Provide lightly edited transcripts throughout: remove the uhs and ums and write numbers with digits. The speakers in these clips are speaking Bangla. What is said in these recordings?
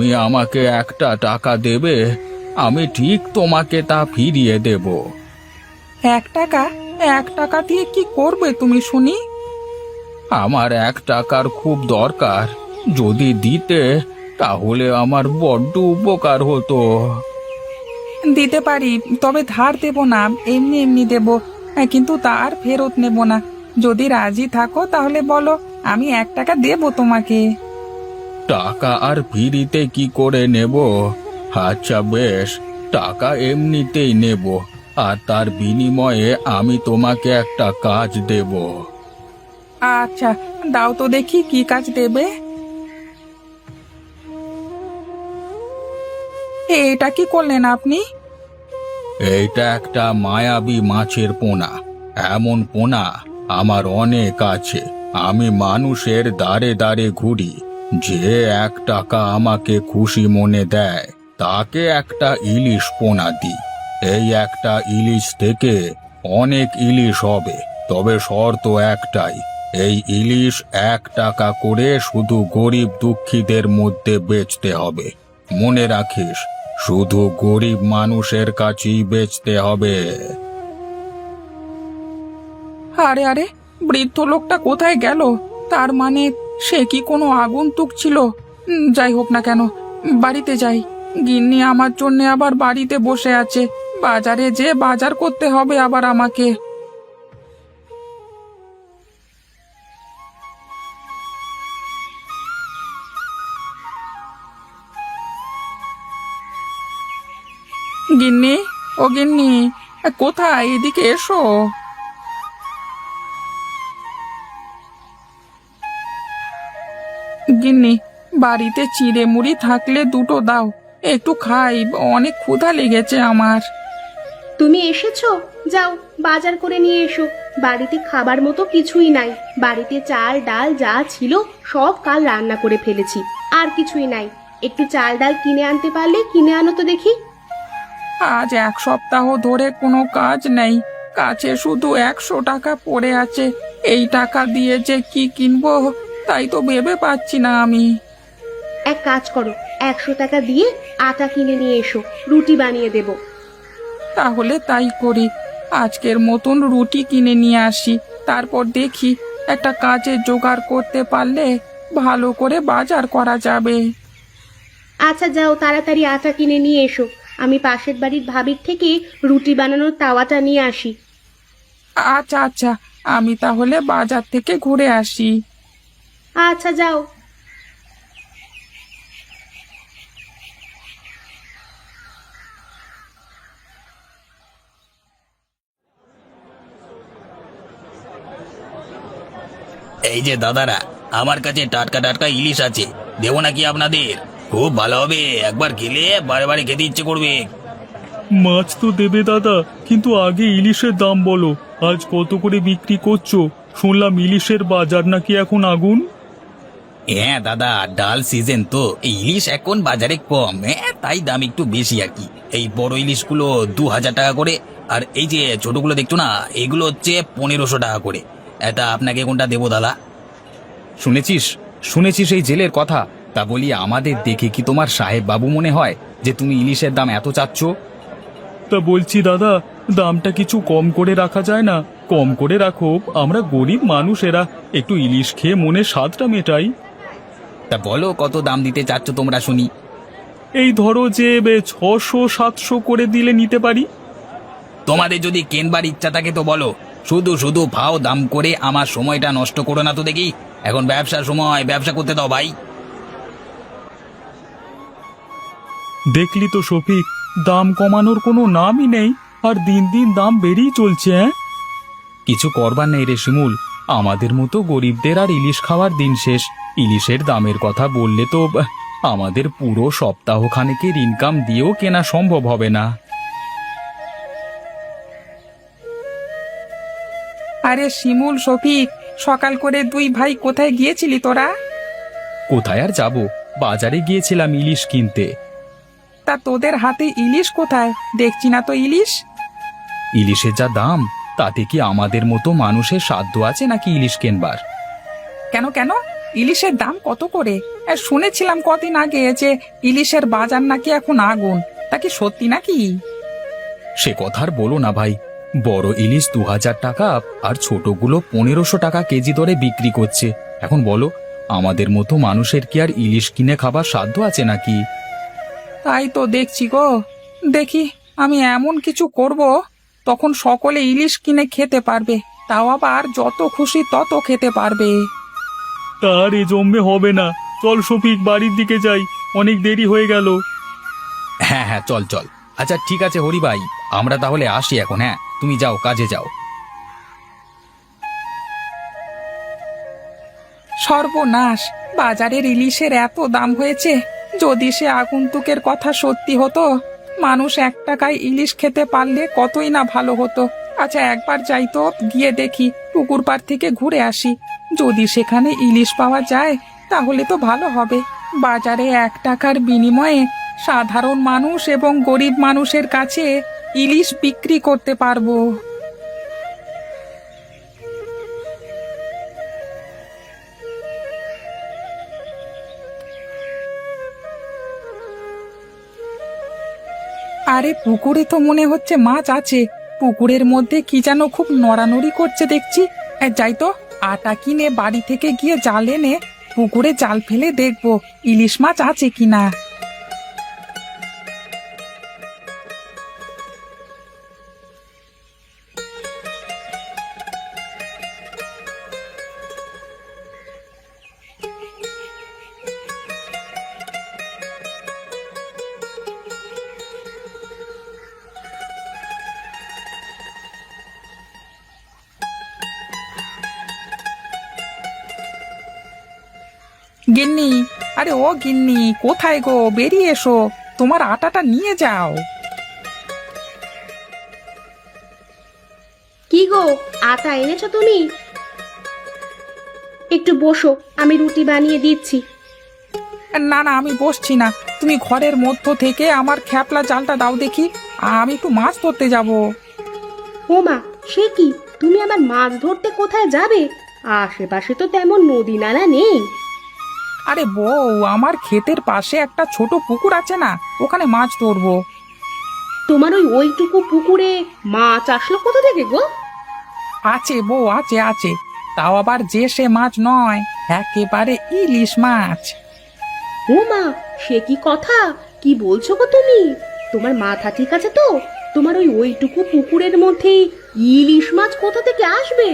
তুমি আমাকে একটা টাকা দেবে, আমি ঠিক তোমাকে তা ফিরিয়ে দেব। 1 টাকা? 1 টাকা দিয়ে কি করবে তুমি শুনি? আমার 1 টাকার খুব দরকার, যদি দিতে তাহলে আমার বড্ড উপকার হতো। দিতে পারি, তবে ধার দেব না, এমনি এমনি দেব। কিন্তু তার ফেরত নেব না। যদি রাজি থাকো তাহলে বলো, আমি 1 টাকা দেব তোমাকে। টাকা আর ফিরিতে কি করে নেব? আচ্ছা বেশ, টাকা এমনিতেই নেব, আর তার বিনিময়ে আমি তোমাকে একটা কাজ দেব। আচ্ছা, দাও তো দেখি কি কাজ দেবে। এটা কি করলেন আপনি? এইটা একটা মায়াবী মাছের পোনা। এমন পোনা আমার অনেক আছে। আমি মানুষের দ্বারে দ্বারে ঘুরি, যে 1 টাকা আমাকে খুশি মনে দেয় তাকে একটা ইলিশ পোনা দিই। এই একটা ইলিশ থেকে অনেক ইলিশ হবে, তবে শর্ত একটাই, এই ইলিশ 1 টাকা করে শুধু গরিব দুঃখীদের মধ্যে বেচতে হবে। মনে রাখিস, শুধু গরিব মানুষের কাছেই বেচতে হবে। আরে আরে, বৃদ্ধ লোকটা কোথায় গেল? তার মানে সে কি কোনো আগন্তুক ছিল? যাই হোক না কেন, বাড়িতে যাই। গিন্নি আমার জন্য আবার বাড়িতে বসে আছে। বাজারে যে বাজার করতে হবে আবার আমাকে। গিন্নি, ও গিন্নি, কোথায়? এদিকে এসো। গিন্নি, বাড়িতে চিড়ে মুড়ি থাকলে দুটো দাও, একটু খাই, অনেক ক্ষুধা লেগেছে আমার। তুমি এসেছো? যাও বাজার করে নিয়ে এসো। বাড়িতে খাবার মতো কিছুই নাই। বাড়িতে চাল ডাল যা ছিল সব কাল রান্না করে ফেলেছি, আর কিছুই নাই। একটু চাল ডাল কিনে আনতে পারলে কিনে আনো তো দেখি। আজ 1 সপ্তাহ ধরে কোনো কাজ নেই, কাছে শুধু 100 টাকা পড়ে আছে। এই টাকা দিয়ে যে কি কিনবো তাই তো ভেবে পাচ্ছি না আমি। এক কাজ করো, 100 টাকা দিয়ে আটা কিনে নিয়ে এসো, রুটি বানিয়ে দেবো। তাহলে তাই করি, আজকের মতন রুটি কিনে নিয়ে আসি, তারপর দেখি একটা কাজে জোগাড় করতে পারলে ভালো করে বাজার করা যাবে। আচ্ছা যাও, তাড়াতাড়ি আটা কিনে নিয়ে এসো। আমি পাশের বাড়ির ভাবির থেকে রুটি বানানোর তাওয়াটা নিয়ে আসি। আচ্ছা আচ্ছা, আমি তাহলে বাজার থেকে ঘুরে আসি। আচ্ছা যাও। এই যে দাদারা, আমার কাছে টাটকা টাটকা ইলিশ আছে, দেবো নাকি আপনাদের? খুব ভালো হবে, একবার খেলে বারে বারে খেতে ইচ্ছে করবে। মাছ তো দেবে দাদা, কিন্তু আগে ইলিশের দাম বলো। আজ কত করে বিক্রি করছো? শুনলাম ইলিশের বাজার নাকি এখন আগুন। হ্যাঁ দাদা, ডাল সিজন তো, এই ইলিশ এখন বাজারে কম, হ্যাঁ তাই দাম একটু বেশি আর কি। এই বড় ইলিশগুলো 2000 টাকা করে, আর এই যে ছোটগুলো দেখছো না, এগুলো হচ্ছে 1500 টাকা করে। এটা আপনাকে কোনটা দেবো দাদা? শুনেছিস শুনেছিস এই জেলের কথা? তা বলি, আমাদের দেখে কি তোমার সাহেব বাবু মনে হয় যে তুমি ইলিশের দাম এত চাচ্ছ? তা বলছি দাদা, দামটা কিছু কম করে রাখা যায় না? কম করে রাখো, আমরা গরিব মানুষেরা একটু ইলিশ খেয়ে মনের স্বাদটা মেটাই। তা বলো, কত দাম দিতে চাচ্ছ তোমরা শুনি। এই ধরো যে 600-700 করে দিলে নিতে পারি। তোমাদের যদি কেনবার ইচ্ছা থাকে তো বলো, শুধু শুধু ভাও দাম করে আমার সময়টা নষ্ট করো না তো দেখি। এখন ব্যবসার সময়, ব্যবসা করতে দাও ভাই। দেখলি তো শফিক, দাম কমানোর কোনো নামই নেই, আর দিন দিন দাম বেড়েই চলছে। কিছু করবার নেই রে শিমুল, আমাদের মতো গরিবদের আর ইলিশ খাওয়ার দিন শেষ। ইলিশের দামের কথা বললে তো আমাদের পুরো সপ্তাহখানেকের ইনকাম দিয়েও কেনা সম্ভব হবে না। আরে শিমুল, শফিক, সকাল করে দুই ভাই কোথায় গিয়েছিলি তোরা? কোথায় আর যাব, বাজারে গিয়েছিলাম ইলিশ কিনতে। তা তোদের হাতে ইলিশ কোথায়? দেখছি না তো ইলিশ। ইলিশের যা দাম, তাতে কি আমাদের মতো মানুষের সাধ্য আছে নাকি ইলিশ কেনবার? কেন কেন, ইলিশের দাম কত করে? শুনেছিলাম কদিন আগে যে ইলিশের বাজার নাকি এখন আগুন। তা কি সত্যি নাকি? সে কথা আর বলো না ভাই, বড় ইলিশ 2000 টাকা আর ছোটগুলো 1500 টাকা কেজি দরে বিক্রি করছে। এখন বলো, আমাদের মতো মানুষের কি আর ইলিশ কিনে খাবার সাধ্য আছে নাকি? তাই তো দেখছি গো। দেখি আমি এমন কিছু করব, তখন সকলে ইলিশ কিনে খেতে পারবে, তাও আবার যত খুশি তত খেতে পারবে। তার এ জমবে হবে না। চল শফিক, বাড়ির দিকে যাই, অনেক দেরি হয়ে গেল। হ্যাঁ হ্যাঁ, চল চল। আচ্ছা ঠিক আছে হরি ভাই, আমরা তাহলে আসি এখন। হ্যাঁ, তুমি যাও, কাজে যাও। সর্বনাশ, বাজারের ইলিশের এত দাম হয়েছে। যদি সে আগন্তুকের কথা সত্যি হতো, মানুষ 1 টাকায় ইলিশ খেতে পারলে কতই না ভালো হতো। আচ্ছা একবার যাই তো, গিয়ে দেখি, পুকুর পাড় থেকে ঘুরে আসি। যদি সেখানে ইলিশ পাওয়া যায় তাহলে তো ভালো হবে। বাজারে 1 টাকার বিনিময়ে সাধারণ মানুষ এবং গরিব মানুষের কাছে ইলিশ বিক্রি করতে পারবো। আরে পুকুরে তো মনে হচ্ছে মাছ আছে। পুকুরের মধ্যে কি যেন খুব নড়ানড়ি করছে দেখছি। যাই তো, আটা কিনে বাড়ি থেকে গিয়ে জাল এনে পুকুরে জাল ফেলে দেখবো ইলিশ মাছ আছে কিনা। গিন্নি, আরে ও গিন্নি, কোথায় গো? বেরিয়ে এসো, তোমার আটাটা নিয়ে যাও। কি গো, আটা এনেছো তুমি? একটু বসো, আমি রুটি বানিয়ে দিচ্ছি। না না, আমি বসছি না। তুমি ঘরের মধ্য থেকে আমার খ্যাপলা জালটা দাও দেখি, আমি একটু মাছ ধরতে যাব। ও মা, সে কি, তুমি আবার মাছ ধরতে কোথায় যাবে? আশেপাশে তো তেমন নদী নালা নেই। আরে বউ, আমার ক্ষেতের পাশে একটা ছোট পুকুর আছে না, ওখানে মাছ ধরবো। তোমার ওইটুকু পুকুরে মাছ আসলো কোথা থেকে গো? আছে বউ, আছে আছে, তাও আবার যে সে মাছ নয়, একেবারে ইলিশ মাছ। ও মা, সে কি কথা, কি বলছো গো তুমি? তোমার মাথা ঠিক আছে তো? তোমার ওইটুকু পুকুরের মধ্যে ইলিশ মাছ কোথা থেকে আসবে?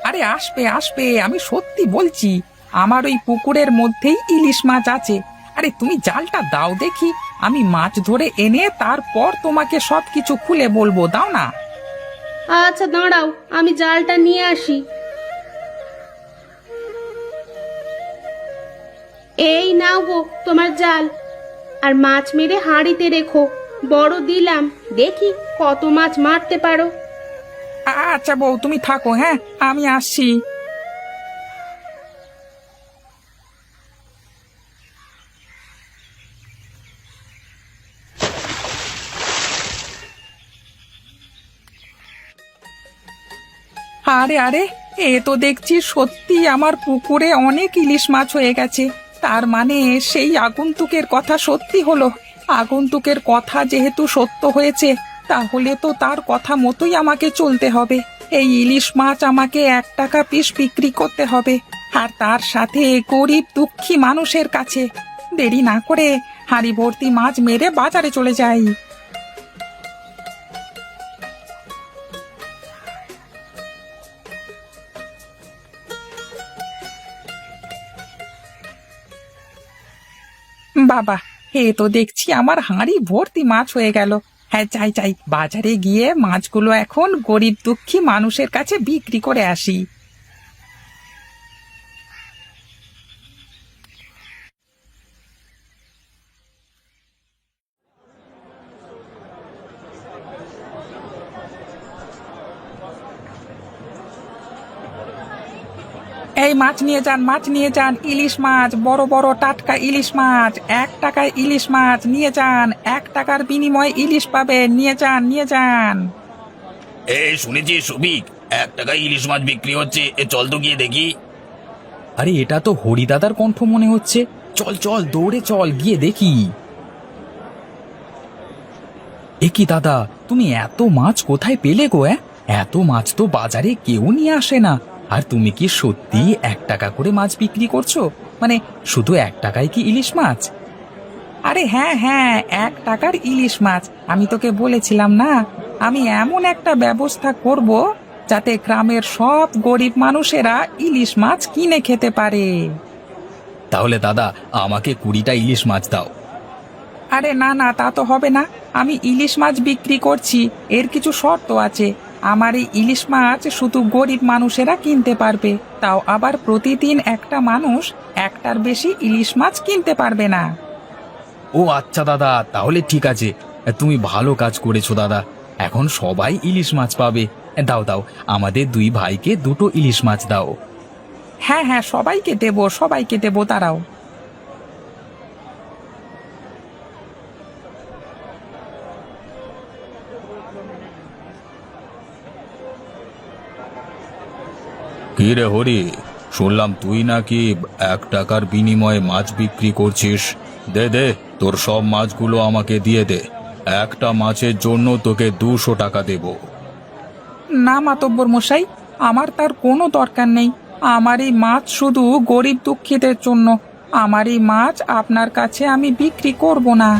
আরে আসবে আসবে, আমি সত্যি বলছি, আমার ওই পুকুরের মধ্যেই ইলিশ মাছ আছে। আরে তুমি জালটা দাও দেখি, আমি মাছ ধরে এনে তারপর তোমাকে সবকিছু খুলে বলবো, দাও না। আচ্ছা দাঁড়াও, আমি জালটা নিয়ে আসি। এই নাও গো তোমার জাল, আর মাছ মেরে হাঁড়িতে রেখো। বড় দিলাম, দেখি কত মাছ মারতে পারো। আচ্ছা বউ, তুমি থাকো, হ্যাঁ আমি আসছি। আরে আরে, এ তো দেখছি সত্যি আমার পুকুরে অনেক ইলিশ মাছ হয়ে গেছে। তার মানে সেই আগন্তুকের কথা সত্যি হলো। আগন্তুকের কথা যেহেতু সত্য হয়েছে, তাহলে তো তার কথা মতোই আমাকে চলতে হবে। এই ইলিশ মাছ আমাকে 1 টাকা পিস বিক্রি করতে হবে, আর তার সাথে গরিব দুঃখী মানুষের কাছে। দেরি না করে হাঁড়ি ভর্তি মাছ মেরে বাজারে চলে যাই। বাবা, এ তো দেখছি আমার হাঁড়ি ভর্তি মাছ হয়ে গেল। হ্যাঁ, চাই চাই বাজারে গিয়ে মাছগুলো এখন গরিব দুঃখী মানুষের কাছে বিক্রি করে আসি। এই মাছ নিয়ে যান, মাছ নিয়ে যান, ইলিশ মাছ, বড় বড় টাটকা ইলিশ মাছ। 1 টাকায় ইলিশ মাছ নিয়ে যান, 1 টাকার বিনিময়ে ইলিশ পাবেন, নিয়ে যান নিয়ে যান। শুনেছি সবিক, 1 টাকায় ইলিশ মাছ বিক্রি হচ্ছে, চল তো গিয়ে দেখি। আরে এটা তো হরিদাদার কণ্ঠ মনে হচ্ছে। চল চল দৌড়ে চল গিয়ে দেখি। এ কি দাদা, তুমি এত মাছ কোথায় পেলে গো? এত মাছ তো বাজারে কেউ নিয়ে আসে না। আর তুমি কি সত্যি 1 টাকা করে মাছ বিক্রি করছো? মানে শুধু 1 টাকায় কি ইলিশ মাছ? আরে হ্যাঁ হ্যাঁ, 1 টাকার ইলিশ মাছ। আমি তোকে বলেছিলাম না, আমি এমন একটা ব্যবস্থা করব যাতে গ্রামের সব গরিব মানুষেরা ইলিশ মাছ কিনে খেতে পারে। তাহলে দাদা আমাকে 20টা ইলিশ মাছ দাও। আরে না না, তা তো হবে না। আমি ইলিশ মাছ বিক্রি করছি, এর কিছু শর্ত আছে। আমার এই ইলিশ মাছ শুধু গরিব মানুষেরা কিনতে পারবে, তাও আবার প্রতিদিন একটা মানুষ 1টার বেশি ইলিশ মাছ কিনতে পারবে না। ও আচ্ছা দাদা, তাহলে ঠিক আছে। তুমি ভালো কাজ করেছো দাদা, এখন সবাই ইলিশ মাছ পাবে। দাও দাও, আমাদের 2 ভাইকে 2টো ইলিশ মাছ দাও। হ্যাঁ হ্যাঁ, সবাইকে দেবো, দাঁড়াও। কি রে হরি, শুনলাম তুই নাকি 1 টাকার বিনিময়ে মাছ বিক্রি করছিস। দে দে, তোর সব মাছগুলো আমাকে দিয়ে দে। একটা মাছের জন্য তোকে 200 টাকা দেব। না মাতব্বর মশাই, আমার তার কোনো দরকার নেই। আমার এই মাছ শুধু গরিব দুঃখীদের জন্য। আমার এই মাছ আপনার কাছে আমি বিক্রি করব না।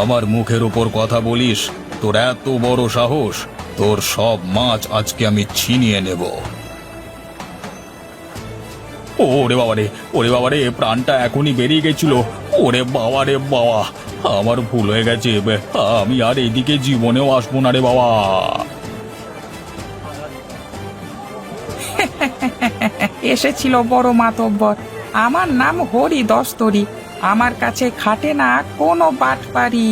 আমার মুখের উপর কথা বলিস? তোর এত বড় সাহস! তোর সব মাছ আজকে আমি ছিনিয়ে নেব। ওরে বাবা রে, প্রাণটা এখনই বেরিয়ে গেছিল। ওরে বাবা রে বাবা, আমার ভুল হয়ে গেছে। আমি আর এইদিকে জীবনেও আসবো না রে বাবা। এসেছিল বড় মাতব্বর। আমার নাম হরি দস্তরি। আমার কাছে খাটে না কোনো বাটপারি।